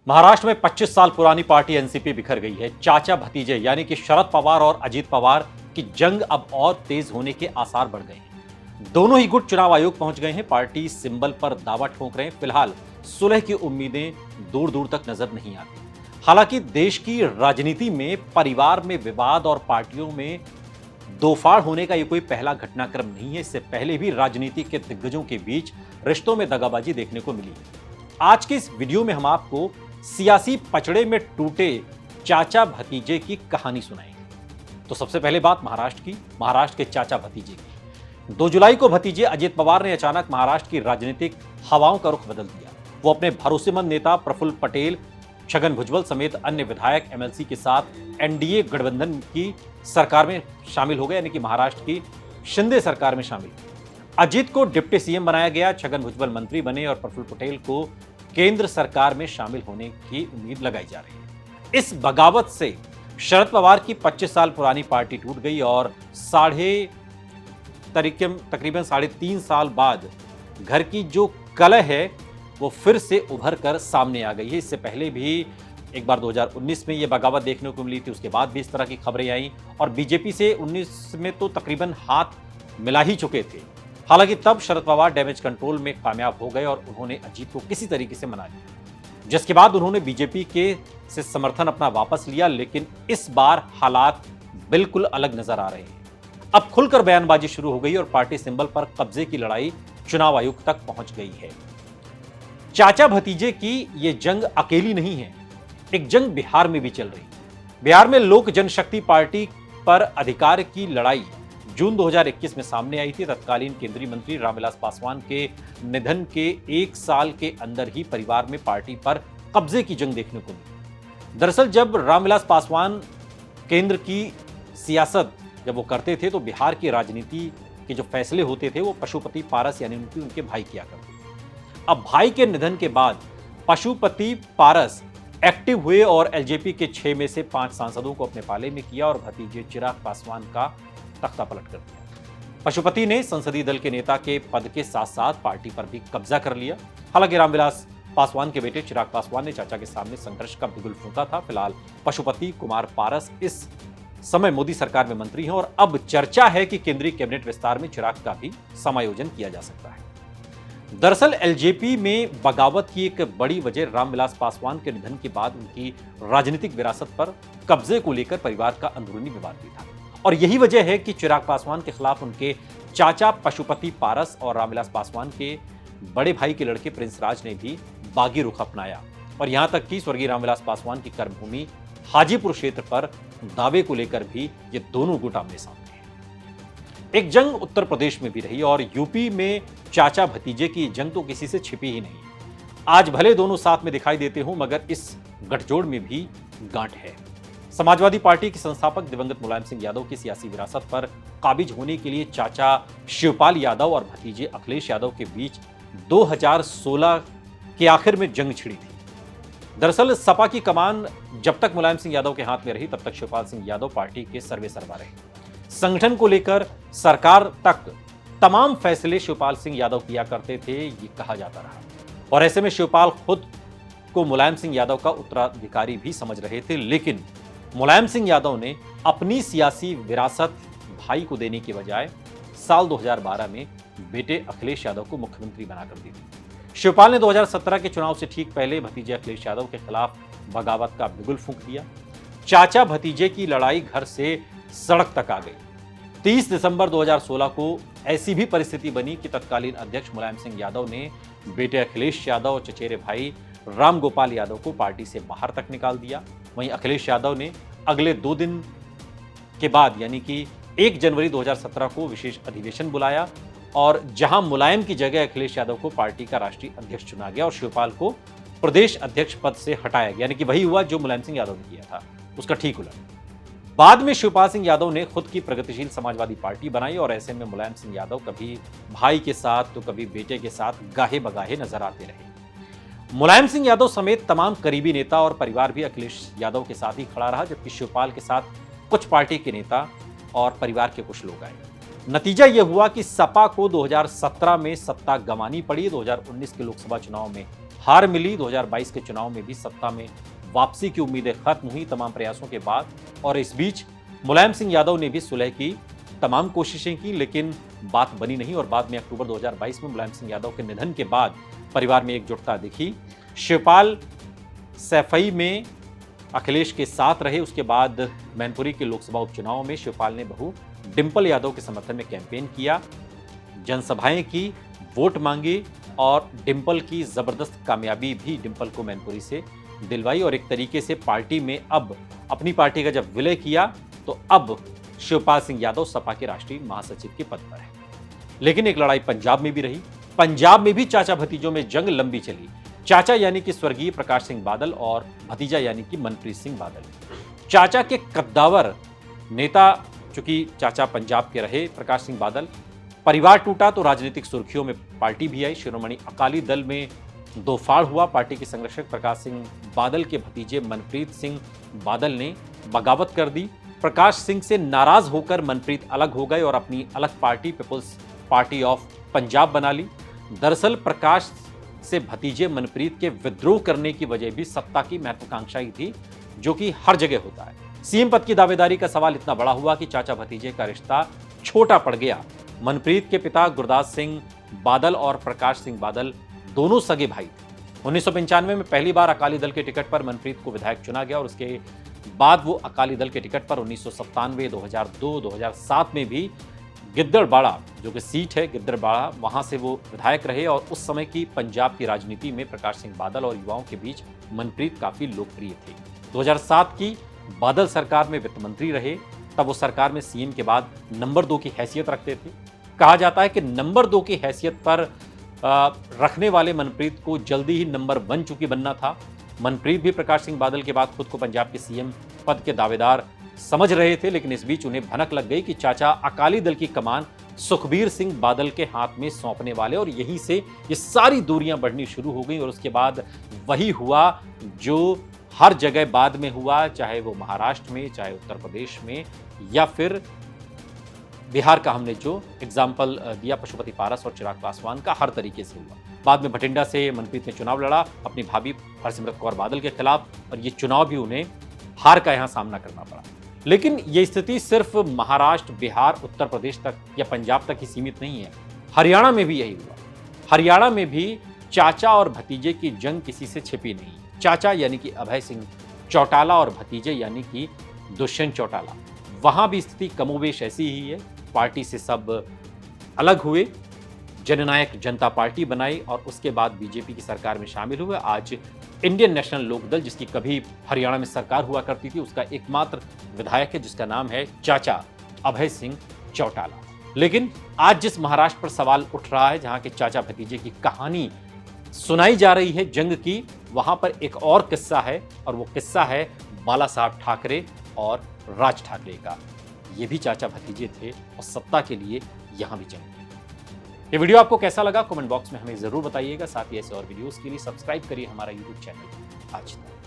महाराष्ट्र में 25 साल पुरानी पार्टी एनसीपी बिखर गई है। चाचा भतीजे यानी कि शरद पवार और अजीत पवार की जंग अब और तेज होने के आसार बढ़ गए हैं। दोनों ही गुट चुनाव आयोग पहुंच गए हैं। पार्टी सिंबल पर दावा ठोक रहे हैं। फिलहाल सुलह की उम्मीदें दूर दूर तक नजर नहीं आती। हालांकि देश की राजनीति में परिवार में विवाद और पार्टियों में दोफाड़ होने का यह कोई पहला घटनाक्रम नहीं है। इससे पहले भी राजनीति के दिग्गजों के बीच रिश्तों में दगाबाजी देखने को मिली है। आज के इस वीडियो में हम आपको सियासी पचड़े में टूटे चाचा भतीजे की कहानी सुनाएंगे। तो सबसे पहले बात महाराष्ट्र के चाचा भतीजे की। 2 जुलाई को भतीजे अजीत पवार ने अचानक महाराष्ट्र की राजनीतिक हवाओं का रुख बदल दिया। वो अपने भरोसेमंद नेता प्रफुल्ल पटेल, छगन भुजबल समेत अन्य विधायक एमएलसी के साथ एनडीए गठबंधन की सरकार में शामिल हो गए, यानी कि महाराष्ट्र की शिंदे सरकार में शामिल। अजीत को डिप्टी सीएम बनाया गया, छगन भुजबल मंत्री बने और प्रफुल्ल पटेल को केंद्र सरकार में शामिल होने की उम्मीद लगाई जा रही है। इस बगावत से शरद पवार की 25 साल पुरानी पार्टी टूट गई और तकरीबन 3.5 साल बाद घर की जो कलह है वो फिर से उभर कर सामने आ गई है। इससे पहले भी एक बार 2019 में ये बगावत देखने को मिली थी। उसके बाद भी इस तरह की खबरें आई और बीजेपी से 19 में तो तकरीबन हाथ मिला ही चुके थे। हालांकि तब शरद पवार डैमेज कंट्रोल में कामयाब हो गए और उन्होंने अजीत को किसी तरीके से मना लिया, जिसके बाद उन्होंने बीजेपी के से समर्थन अपना वापस लिया। लेकिन इस बार हालात बिल्कुल अलग नजर आ रहे हैं। अब खुलकर बयानबाजी शुरू हो गई और पार्टी सिंबल पर कब्जे की लड़ाई चुनाव आयोग तक पहुंच गई है। चाचा भतीजे की यह जंग अकेली नहीं है, एक जंग बिहार में भी चल रही है। बिहार में लोक जनशक्ति पार्टी पर अधिकार की लड़ाई जून 2021 में सामने आई थी। तत्कालीन केंद्रीय मंत्री रामविलास पासवान के निधन के 1 साल के अंदर ही परिवार में पार्टी पर कब्जे की जंग देखने को मिली। दरअसल जब रामविलास पासवान केंद्र की सियासत जब वो करते थे तो बिहार की राजनीति के जो फैसले होते थे वो पशुपति पारस यानी उनके भाई किया करते थे। अब भाई के निधन के बाद पशुपति पारस एक्टिव हुए और एलजेपी के 6 में से 5 सांसदों को अपने पाले में किया और भतीजे चिराग पासवान का तख्ता पलट कर दिया। पशुपति ने संसदीय दल के नेता के पद के साथ साथ पार्टी पर भी कब्जा कर लिया। हालांकि रामविलास पासवान के बेटे चिराग पासवान ने चाचा के सामने संघर्ष का बिगुल फूंका था। फिलहाल पशुपति कुमार पारस इस समय मोदी सरकार में मंत्री हैं और अब चर्चा है कि केंद्रीय कैबिनेट विस्तार में चिराग का भी समायोजन किया जा सकता है। दरअसल एलजेपी में बगावत की एक बड़ी वजह रामविलास पासवान के निधन के बाद उनकी राजनीतिक विरासत पर कब्जे को लेकर परिवार का अंदरूनी विवाद भी था और यही वजह है कि चिराग पासवान के खिलाफ उनके चाचा पशुपति पारस और रामविलास पासवान के बड़े भाई के लड़के प्रिंस राज ने भी बागी रुख अपनाया और यहां तक कि स्वर्गीय रामविलास पासवान की कर्मभूमि हाजीपुर क्षेत्र पर दावे को लेकर भी ये दोनों गुट आमने सामने हैं। एक जंग उत्तर प्रदेश में भी रही और यूपी में चाचा भतीजे की जंग तो किसी से छिपी ही नहीं। आज भले दोनों साथ में दिखाई देते हों मगर इस गठजोड़ में भी गांठ है। समाजवादी पार्टी के संस्थापक दिवंगत मुलायम सिंह यादव की सियासी विरासत पर काबिज होने के लिए चाचा शिवपाल यादव और भतीजे अखिलेश यादव के बीच 2016 के आखिर में जंग छिड़ी थी। दरअसल सपा की कमान जब तक मुलायम सिंह यादव के हाथ में रही तब तक शिवपाल सिंह यादव पार्टी के सर्वेसर्वा रहे। संगठन को लेकर सरकार तक तमाम फैसले शिवपाल सिंह यादव किया करते थे, ये कहा जाता रहा और ऐसे में शिवपाल खुद को मुलायम सिंह यादव का उत्तराधिकारी भी समझ रहे थे। लेकिन मुलायम सिंह यादव ने अपनी सियासी विरासत भाई को देने के बजाय साल 2012 में बेटे अखिलेश यादव को मुख्यमंत्री बनाकर दी थी। शिवपाल ने 2017 के चुनाव से ठीक पहले भतीजे अखिलेश यादव के खिलाफ बगावत का बिगुल फूंक दिया। चाचा भतीजे की लड़ाई घर से सड़क तक आ गई। 30 दिसंबर 2016 को ऐसी भी परिस्थिति बनी कि तत्कालीन अध्यक्ष मुलायम सिंह यादव ने बेटे अखिलेश यादव और चचेरे भाई राम गोपाल यादव को पार्टी से बाहर तक निकाल दिया। वहीं अखिलेश यादव ने अगले 2 दिन के बाद यानी कि 1 जनवरी 2017 को विशेष अधिवेशन बुलाया और जहां मुलायम की जगह अखिलेश यादव को पार्टी का राष्ट्रीय अध्यक्ष चुना गया और शिवपाल को प्रदेश अध्यक्ष पद से हटाया गया। यानी कि वही हुआ जो मुलायम सिंह यादव ने किया था, उसका ठीक उलट। बाद में शिवपाल सिंह यादव ने खुद की प्रगतिशील समाजवादी पार्टी बनाई और ऐसे में मुलायम सिंह यादव कभी भाई के साथ तो कभी बेटे के साथ गाहे बगाहे नजर आते रहे। मुलायम सिंह यादव समेत तमाम करीबी नेता और परिवार भी अखिलेश यादव के साथ ही खड़ा रहा, जबकि शिवपाल के साथ कुछ पार्टी के नेता और परिवार के कुछ लोग आए। नतीजा यह हुआ कि सपा को 2017 में सत्ता गंवानी पड़ी। 2019 के लोकसभा चुनाव में हार मिली। 2022 के चुनाव में भी सत्ता में वापसी की उम्मीदें खत्म हुई तमाम प्रयासों के बाद, और इस बीच मुलायम सिंह यादव ने भी सुलह की तमाम कोशिशें की, लेकिन बात बनी नहीं। और बाद में अक्टूबर 2022 में मुलायम सिंह यादव के निधन के बाद परिवार में एकजुटता दिखी। शिवपाल सैफई में अखिलेश के साथ रहे। उसके बाद मैनपुरी के लोकसभा उपचुनाव में शिवपाल ने बहू डिंपल यादव के समर्थन में कैंपेन किया, जनसभाएं की, वोट मांगे, और डिंपल की जबरदस्त कामयाबी भी डिंपल को मैनपुरी से दिलवाई। और एक तरीके से पार्टी में अब अपनी पार्टी का जब विलय किया तो अब शिवपाल सिंह यादव सपा के राष्ट्रीय महासचिव के पद पर है। लेकिन एक लड़ाई पंजाब में भी रही। पंजाब में भी चाचा भतीजों में जंग लंबी चली। चाचा यानी कि स्वर्गीय प्रकाश सिंह बादल और भतीजा यानी कि मनप्रीत सिंह बादल। चाचा के कद्दावर नेता, चूंकि चाचा पंजाब के रहे प्रकाश सिंह बादल, परिवार टूटा तो राजनीतिक सुर्खियों में पार्टी भी आई। शिरोमणि अकाली दल में दो फाड़ हुआ। पार्टी के संरक्षक प्रकाश सिंह बादल के भतीजे मनप्रीत सिंह बादल ने बगावत कर दी। प्रकाश सिंह से नाराज होकर मनप्रीत अलग हो गए और अपनी अलग party people's party of Punjab बना ली। दरअसल प्रकाश से भतीजे मनप्रीत के विद्रोह करने की वजह भी सत्ता की महत्वाकांक्षा ही थी, जो कि हर जगह होता है। सीएम पद की दावेदारी का सवाल इतना बड़ा हुआ कि चाचा भतीजे का रिश्ता छोटा पड़ गया। मनप्रीत के पिता गुरदास सिंह बादल और प्रकाश सिंह बादल दोनों सगे भाई थे। 1995 में पहली बार अकाली दल के टिकट पर मनप्रीत को विधायक चुना गया और उसके बाद वो अकाली दल के टिकट पर 1997, 2002, 2007 में भी गिद्दड़बाड़ा, जो कि सीट है गिद्दड़बाड़ा, वहां से वो विधायक रहे। और उस समय की पंजाब की राजनीति में प्रकाश सिंह बादल और युवाओं के बीच मनप्रीत काफी लोकप्रिय थे। 2007 की बादल सरकार में वित्त मंत्री रहे। तब वो सरकार में सीएम के बाद नंबर 2 की हैसियत रखते थे। कहा जाता है कि नंबर 2 की हैसियत पर रखने वाले मनप्रीत को जल्दी ही नंबर 1 चूंकि बनना था। मनप्रीत भी प्रकाश सिंह बादल के बाद खुद को पंजाब के सीएम पद के दावेदार समझ रहे थे, लेकिन इस बीच उन्हें भनक लग गई कि चाचा अकाली दल की कमान सुखबीर सिंह बादल के हाथ में सौंपने वाले, और यहीं से ये सारी दूरियां बढ़नी शुरू हो गई। और उसके बाद वही हुआ जो हर जगह बाद में हुआ, चाहे वो महाराष्ट्र में, चाहे उत्तर प्रदेश में, या फिर बिहार का हमने जो एग्जाम्पल दिया पशुपति पारस और चिराग पासवान का, हर तरीके से हुआ। बाद में भटिंडा से मनप्रीत ने चुनाव लड़ा अपनी भाभी हरसिमरत कौर बादल के खिलाफ, और ये चुनाव भी उन्हें हार का यहाँ सामना करना पड़ा। लेकिन ये स्थिति सिर्फ महाराष्ट्र, बिहार, उत्तर प्रदेश तक या पंजाब तक ही सीमित नहीं है। हरियाणा में भी यही हुआ। हरियाणा में भी चाचा और भतीजे की जंग किसी से छिपी नहीं। चाचा यानी कि अभय सिंह चौटाला और भतीजे यानी कि दुष्यंत चौटाला, वहां भी स्थिति कमोबेश ऐसी ही है। पार्टी से सब अलग हुए, जननायक जनता पार्टी बनाई और उसके बाद बीजेपी की सरकार में शामिल हुए। आज इंडियन नेशनल लोकदल, जिसकी कभी हरियाणा में सरकार हुआ करती थी, उसका एकमात्र विधायक है जिसका नाम है चाचा अभय सिंह चौटाला। लेकिन आज जिस महाराष्ट्र पर सवाल उठ रहा है, जहां के चाचा भतीजे की कहानी सुनाई जा रही है जंग की, वहां पर एक और किस्सा है, और वो किस्सा है बाला साहब ठाकरे और राज ठाकरे का। ये भी चाचा भतीजे थे और सत्ता के लिए यहां भी जंग। ये वीडियो आपको कैसा लगा कमेंट बॉक्स में हमें जरूर बताइएगा। साथ ही ऐसे और वीडियोस के लिए सब्सक्राइब करिए हमारा यूट्यूब चैनल आज तक।